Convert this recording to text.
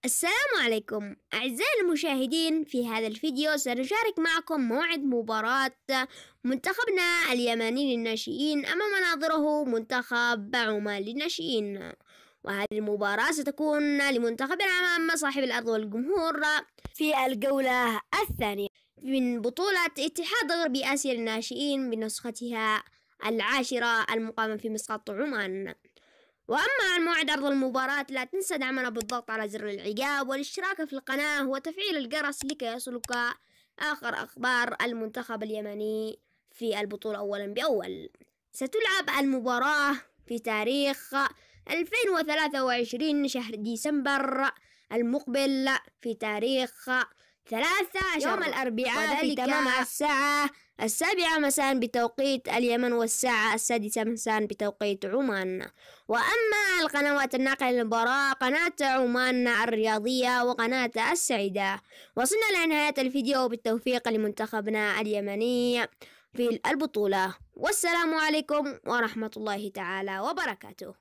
السلام عليكم أعزائي المشاهدين. في هذا الفيديو سنشارك معكم موعد مباراة منتخبنا اليمني للناشئين أمام ناظره منتخب عمان للناشئين، وهذه المباراة ستكون لمنتخبنا أمام صاحب الأرض والجمهور في الجولة الثانية من بطولة اتحاد غربي آسيا للناشئين بنسختها 10 المقامة في مسقط عمان. وأما عن موعد عرض المباراة لا تنسى دعمنا بالضغط على زر الإعجاب والاشتراك في القناة وتفعيل الجرس لكي يصلك آخر أخبار المنتخب اليمني في البطولة أولا بأول. ستلعب المباراة في تاريخ 2023 شهر ديسمبر المقبل في تاريخ 13 يوم الأربعاء في تمام الساعة 7 مساء بتوقيت اليمن والساعة 6 مساء بتوقيت عمان. وأما القنوات الناقلة للمباراة قناة عمان الرياضية وقناة السعيدة. وصلنا لنهاية الفيديو بالتوفيق لمنتخبنا اليمني في البطولة، والسلام عليكم ورحمة الله تعالى وبركاته.